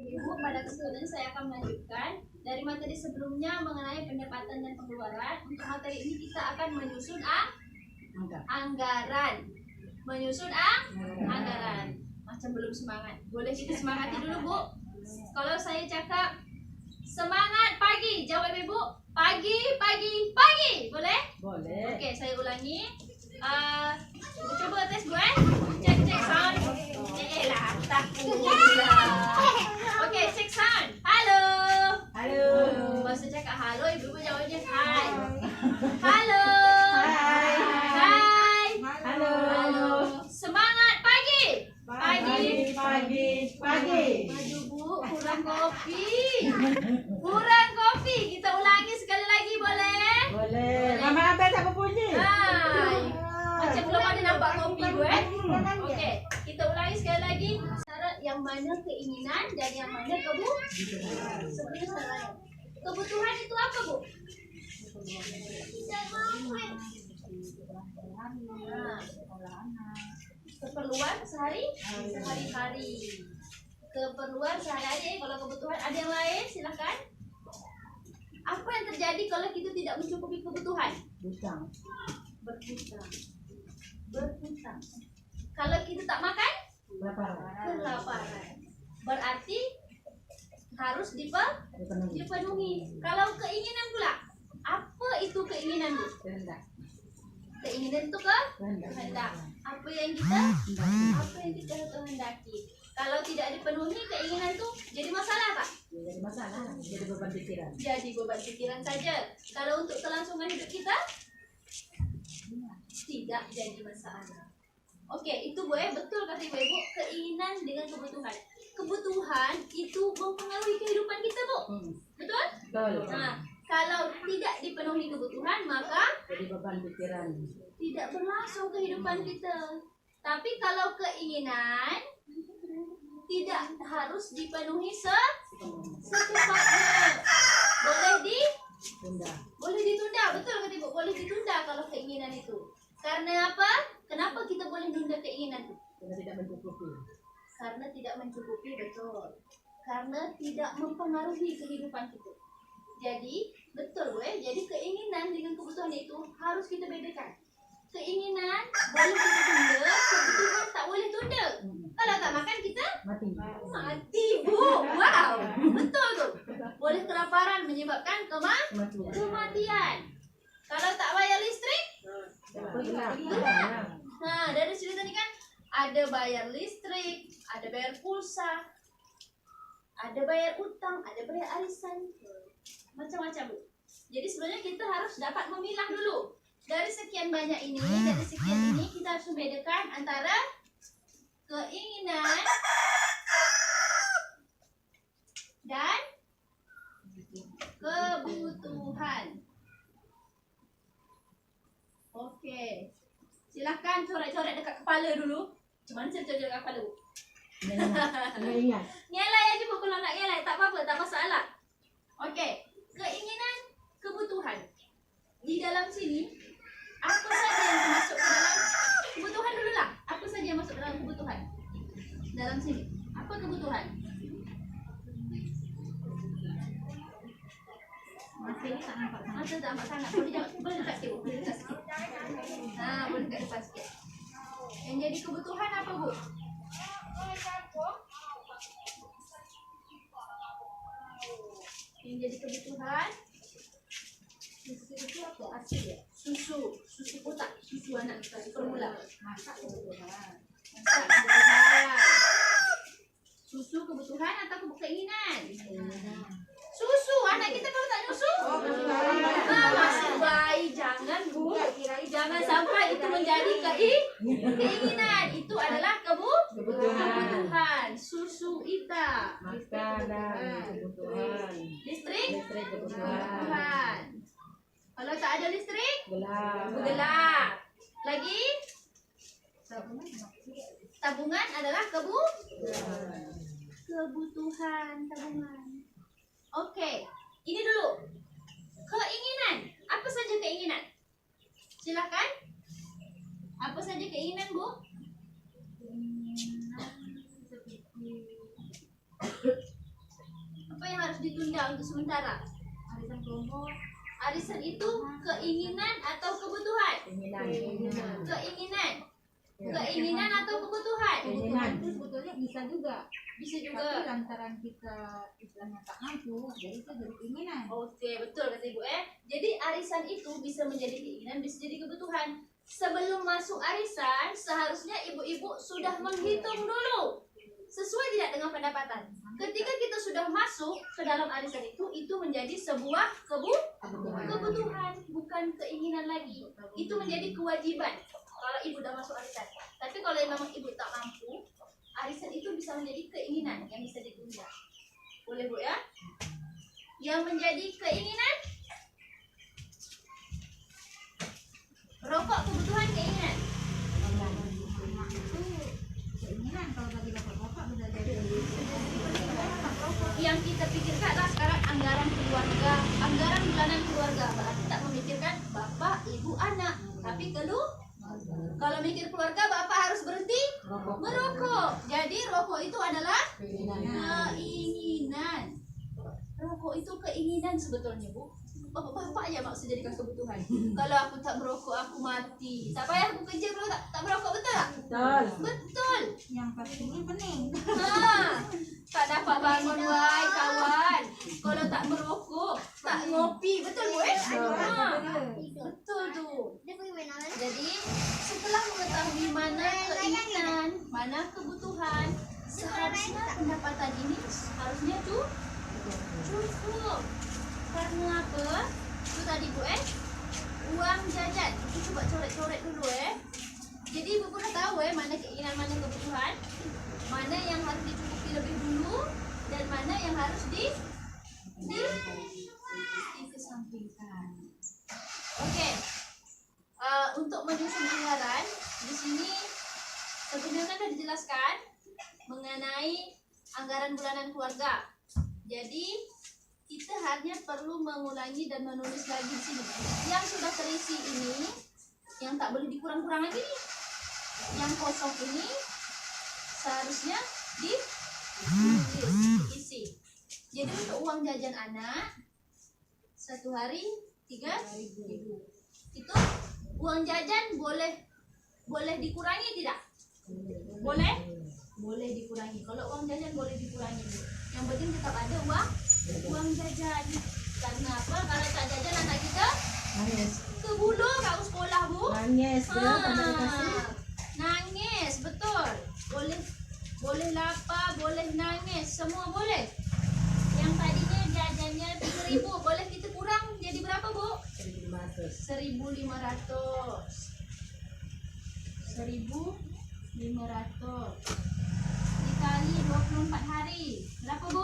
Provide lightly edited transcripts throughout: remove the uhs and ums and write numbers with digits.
Ibu, pada kesempatan ini saya akan melanjutkan dari materi sebelumnya mengenai pendapatan dan pengeluaran. Untuk materi ini kita akan menyusun anggaran. Menyusun anggaran. Macam belum semangat. Boleh kita semangati dulu, Bu. Kalau saya cakap semangat pagi, jawab Ibu. Pagi, pagi, pagi. Boleh? Boleh. Oke, saya ulangi. Kita coba tes, Bu. Cek sound. Lah, takut. Oke, cek sound. Halo. Halo. Masa cakap halo, ibu jawabnya hai. Halo. Hai. Hai. Halo. Halo. Semangat pagi. Pagi. Pagi. Pagi. Aduh, Bu, kurang kopi. Kurang kopi. Kita ulangi sekali lagi, boleh? Boleh. Mama Abel tak berbunyi. Hai. Macam belum ada nampak kopi, Bu. Oke, kita ulangi sekali lagi. Syarat yang mana keinginan dan yang mana kebutuhan. Sebelumnya saya kebutuhan itu apa, Bu? Keperluan sehari-hari. Keperluan sehari-hari. Kalau kebutuhan ada yang lain, silahkan. Apa yang terjadi kalau kita tidak mencukupi kebutuhan? Hutang. Berhutang. Kalau kita tak makan, kelaparan. Berarti harus dipenuhi. Kalau keinginan pula, apa itu keinginan, Bu? Keinginan itu kehendak. Apa yang kita kehendaki. Kalau tidak dipenuhi keinginan itu jadi masalah, Pak? Jadi masalah. Jadi beban pikiran. Jadi beban pikiran saja. Kalau untuk kelangsungan hidup kita tidak jadi masalah. Oke, itu Bu, betul kata Ibu. Keinginan dengan kebutuhan. Kebutuhan itu mempengaruhi kehidupan kita, Bu. Betul? Betul. Nah, kalau tidak dipenuhi kebutuhan, maka Jadi beban pikiran. tidak berlangsung kehidupan kita. Tapi kalau keinginan tidak harus dipenuhi secepatnya. Boleh ditunda, betul kata Ibu. Boleh ditunda kalau keinginan itu. Karena apa? Kenapa kita boleh tunda keinginan itu? Karena tidak mencukupi. Karena tidak mencukupi, betul. Karena tidak mempengaruhi kehidupan kita. Jadi, betul, jadi keinginan dengan kebutuhan itu harus kita bedakan. Keinginan boleh kita tunda, kebutuhan tak boleh tunda. Kalau tak makan kita mati, Bu. Wow, betul tu. Boleh kelaparan menyebabkan kematian. Kalau tak bayar listrik, nah dari sini tadi kan ada bayar listrik, ada bayar pulsa, ada bayar utang, ada bayar arisan, macam-macam, Bu. Jadi sebenarnya kita harus dapat memilah dulu. Dari sekian banyak ini, dari sekian ini kita harus membedakan antara keinginan dan kebutuhan. Oke, silahkan coret-coret dekat kepala dulu. Cuman saya coret dekat kepala, Bu. Ingat. Ngelai aja, Bu. Kalau nak ngelai tak apa-apa, tak masalah. Oke, keinginan, kebutuhan. Di dalam sini apa saja yang masuk ke dalam kebutuhan dulu lah. Apa saja yang masuk ke dalam kebutuhan? Dalam sini. Apa kebutuhan? Masih tak nampak sangat. Boleh dekat sikit, Bu. Boleh dekat sikit. Nah, boleh dekat depan sikit. Yang jadi kebutuhan apa, Bu? Yang jadi kebutuhan susu apa? Asli ya? Susu kotak, susu anak kita permula. Masak kebutuhan. Susu kebutuhan atau keinginan? Susu, anak kita kalau tak nyusu? Masih bayi, jangan, Bu. Jangan sampai itu menjadi keinginan. Itu adalah kebutuhan. Susu ita. Makanan kebutuhan. Listrik? Kebutuhan. Kalau tak ada listrik? Gelap. Lagi? Tabungan adalah kebutuhan tabungan. Oke, ini dulu. Keinginan. Apa saja keinginan? Silakan. Apa saja keinginan, Bu? Keinginan seperti sementara. Arisan kelompok. Arisan itu keinginan atau kebutuhan? Keinginan. Keinginan atau kebutuhan? Keinginan. Itu sebetulnya bisa juga. Bisa Tapi juga. lantaran kita istilahnya tak mampu, jadi itu jadi keinginan. Oke, betul kata Ibu. Jadi arisan itu bisa menjadi keinginan, bisa jadi kebutuhan. Sebelum masuk arisan, seharusnya ibu-ibu sudah menghitung dulu. Sesuai tidak dengan pendapatan. Ketika kita sudah masuk ke dalam arisan itu menjadi sebuah kebutuhan, bukan keinginan lagi. Itu menjadi kewajiban kalau ibu sudah masuk arisan. Tapi kalau memang ibu tak mampu, arisan itu bisa menjadi keinginan yang bisa ditunda. Boleh Bu ya? Yang menjadi keinginan, rokok kebutuhan keinginan. Itu keinginan kalau bagi bapak-bapak sudah jadi Yang kita pikirkanlah sekarang anggaran keluarga, anggaran bulanan keluarga. Berarti tak memikirkan bapak, ibu, anak, tapi kalau mikir keluarga, bapak harus berhenti merokok. Jadi rokok itu adalah keinginan. Rokok itu keinginan sebetulnya, Bu. Bapak aja maksud jadikan kebutuhan. Kalau aku tak merokok, aku mati. Tak payah aku kerja kalau tak merokok, betul tak? Betul. Betul. yang pastinya pening. Tak dapat bangun wai kawan. Kalau tak merokok, tak ngopi, betul Bu? Betul tu. Jadi setelah mengetahui mana keinginan, mana kebutuhan, seharusnya pendapatan ini harusnya cukup. Karena apa? Itu tadi Bu uang jajan. Itu coba coret-coret dulu Jadi ibu pernah tahu mana keinginan, mana kebutuhan, mana yang harus dicukupi lebih dulu, dan mana yang harus dikesampingkan. Oke. Untuk menyusun anggaran di sini sebenarnya kan sudah dijelaskan mengenai anggaran bulanan keluarga. Jadi kita hanya perlu mengulangi dan menulis lagi di sini. Yang sudah terisi ini, yang tak boleh dikurang-kurang lagi nih. Yang kosong ini seharusnya diisi. Jadi untuk uang jajan anak satu hari 3.000. Itu uang jajan boleh dikurangi tidak? Boleh dikurangi. Kalau uang jajan boleh dikurangi, Bu. Yang penting tetap ada uang jajan. Karena apa? Kalau tak jajan anak kita Nangis. ke bulu kau sekolah, Bu. Nangis. Kasih. Nangis, betul. Boleh lapar, boleh nangis, semua boleh. Yang tadinya jajannya 3.000, boleh kita kurang jadi berapa, Bu? 1.500 dikali 24 hari. Berapa, Bu?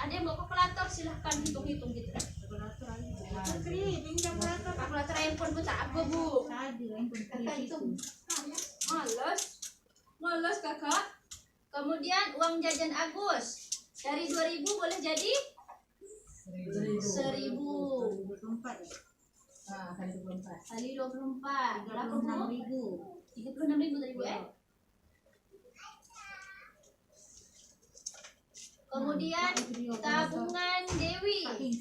Ada yang bawa kalkulator, silahkan hitung-hitung gitu. Kalkulator handphone pun tak apa, Bu. Kakak hitung. Malas kakak. Kemudian uang jajan Agus dari 2.000 boleh jadi 1.000 kali 24 berapa, Bu? 36.000 tadi, Bu Kemudian tabungan Dewi 5.000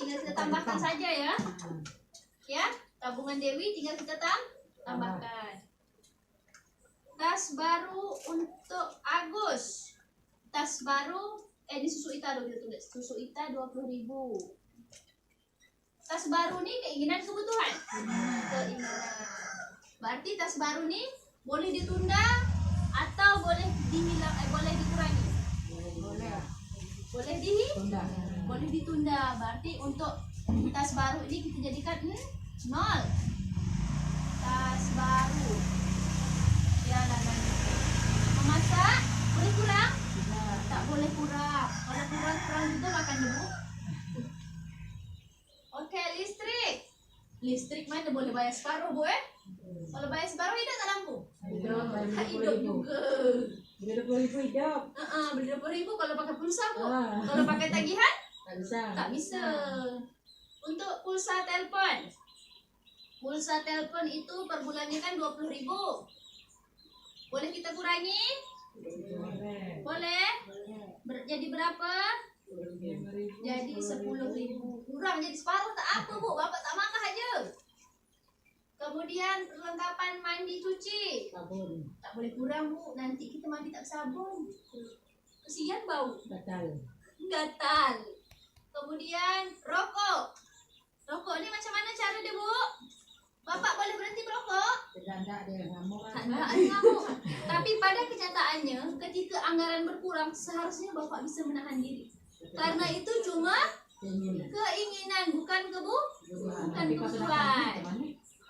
tinggal kita tambahkan saja ya. Ya, tabungan Dewi tinggal kita tambahkan. Tas baru untuk Agus. Tas baru ini susu Ita dulu kita tulis. Susu Ita 20.000. Tas baru nih keinginan kebutuhan. Keinginan. Berarti tas baru nih boleh ditunda atau boleh boleh dikurangi? Boleh ditunda. Berarti untuk tas baru ini kita jadikan 0. Tas baru. Ya, memasak boleh kurang? Tak boleh kurang. Kalau kurang juga makan dulu. Oke, listrik mana boleh bayar separuh, Bu Kalau bayar separuh hidup tak lampu? Hidup juga. Beli 20.000 hidup. Beli 20.000 kalau pakai pulsa, Bu. Kalau pakai tagihan? Tak bisa. Untuk pulsa telepon. Pulsa telepon itu per bulannya kan 20.000. Boleh kita kurangi? Boleh. Jadi berapa? Jadi 10.000 kurang jadi separuh tak apa bu, bapak tak marah aja. Kemudian perlengkapan mandi cuci Sabun. tak boleh kurang bu, nanti kita mandi tak sabun, kesian bau Batal. gatal. Kemudian rokok ini macam mana cara dia bu? Bapak boleh berhenti merokok? Tidak ada yang ngamuk. Tak ada ngamuk. Tapi pada kenyataannya ketika anggaran berkurang seharusnya bapak bisa menahan diri. Karena itu cuma keinginan bukan bukan kebutuhan.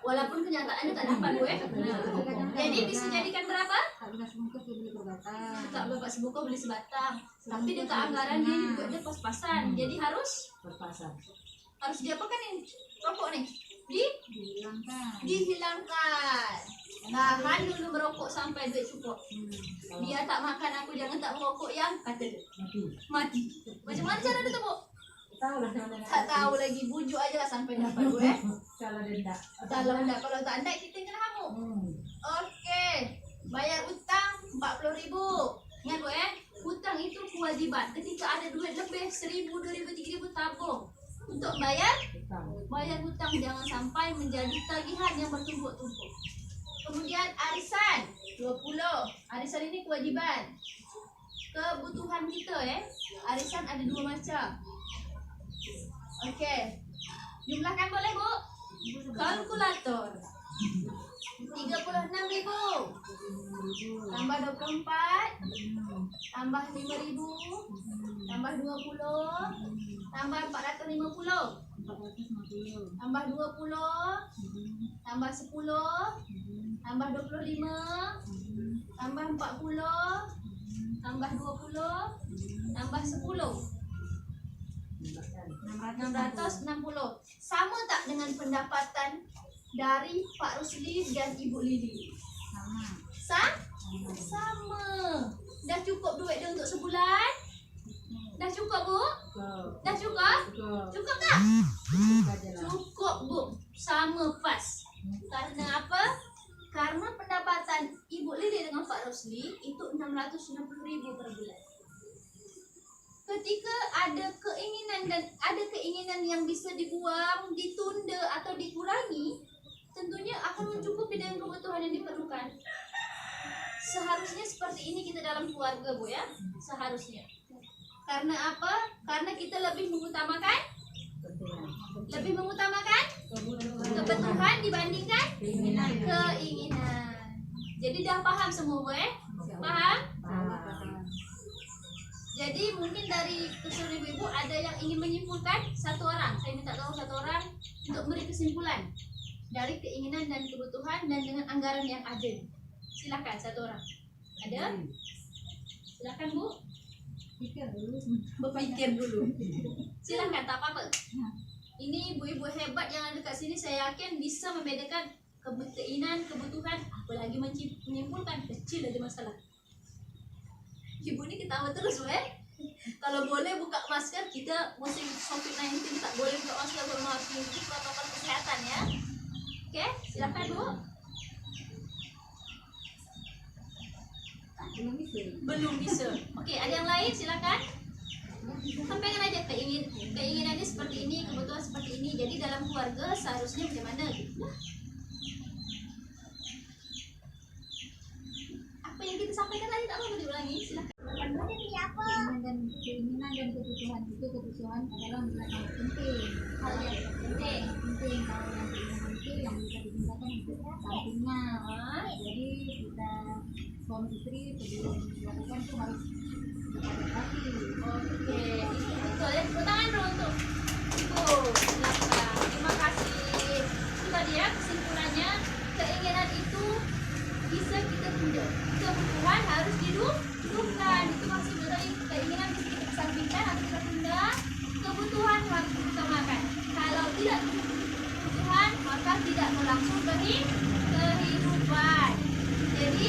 Walaupun kenyataannya tak dapat bu ya. Jadi bisa jadikan berapa? Tak bisa sebungkus dia beli berbatang. Tak bapak sebuka beli sebatang. Tapi dekat anggaran dia dibuatnya pas-pasan. Jadi harus Berpasang. diapakan nih rokok nih? Dihilangkan. Dihilangkan. Tahan dulu merokok sampai duit cukup. Dia tak makan aku jangan tak merokok yang kata dia mati. Macam mana cara dia tu bu? Tahu lah mana. Tak tahu lagi, bujuk aja lah sampai dapat bu eh. Kalau denda. Kalau tak ada kita kena hamuk. Okey. Bayar utang 40.000. Ingat bu eh, hutang itu kewajiban. Ketika ada duit lebih 1.000, 2.000, 3.000 tabung untuk bayar hutang, jangan sampai menjadi tagihan yang bertumpuk-tumpuk. Kemudian arisan 20. Arisan ini kewajiban. Kebutuhan kita arisan ada 2 macam. Okey. Jumlahkan boleh bu? Kalkulator. 36.000 tambah 24 tambah 5.000 tambah 20 tambah 450 tambah 20 tambah 10 tambah 25 tambah 40 tambah 20 tambah 10 660. Sama tak dengan pendapatan dari Pak Rusli dan Ibu Lili? Sama. Dah cukup duit dia untuk sebulan? Dah cukup bu? Dah cukup? Cukup tak? Cukup bu. Sama pas. Karena apa? Karena pendapatan Ibu Lili dengan Pak Rusli itu 660.000 per bulan. Ketika ada keinginan yang bisa dibuang, ditunda atau dikurangi, tentunya akan mencukupi dengan kebutuhan yang diperlukan. Seharusnya seperti ini kita dalam keluarga bu ya, seharusnya. Karena apa? Karena kita lebih mengutamakan kebutuhan dibandingkan keinginan. Jadi dah paham semua bu ya? Paham? Jadi mungkin dari keseluruhan ibu-ibu ada yang ingin menyimpulkan satu orang. Saya minta tolong satu orang untuk beri kesimpulan dari keinginan dan kebutuhan dan dengan anggaran yang ada. Silakan satu orang. Ada? Silakan bu. Berpikir dulu. Silakan, tak apa-apa. Ini ibu-ibu hebat yang ada kat sini, saya yakin bisa membedakan keinginan, kebutuhan, apalagi menyimpulkan. Kecil aja masalah. Ibu ni ketawa terus Kalau boleh buka masker, kita musim COVID-19 tak boleh buka masker, belum harus mengikuti protokol kesehatan ya. Oke, silakan bu. Belum bisa. Oke, ada yang lain silakan. Sampaikan aja keinginannya seperti ini, kebutuhan seperti ini. Jadi dalam keluarga seharusnya bagaimana gitu. Apa yang kita sampaikan tadi tak apa diulangi, silakan. Keinginan dan kebutuhan itu adalah hal penting. Hal yang penting. Kalau yang keinginan itu yang bisa digunakan untuk sampingan. Jadi kita suami istri sebelum melakukan itu harus berhati-hati. Oke, betul ya. Tepuk tangan dulu untuk ibu. Silakan. Terima kasih. Itu tadi ya kesimpulannya, keinginan itu bisa kita tunda. Kebutuhan harus didulukan. Itu maksudnya tadi, keinginan bisa kita kesampingkan atau kita tunda. Kebutuhan harus diutamakan. Kalau tidak kebutuhan, maka tidak berlangsung kehidupan. Jadi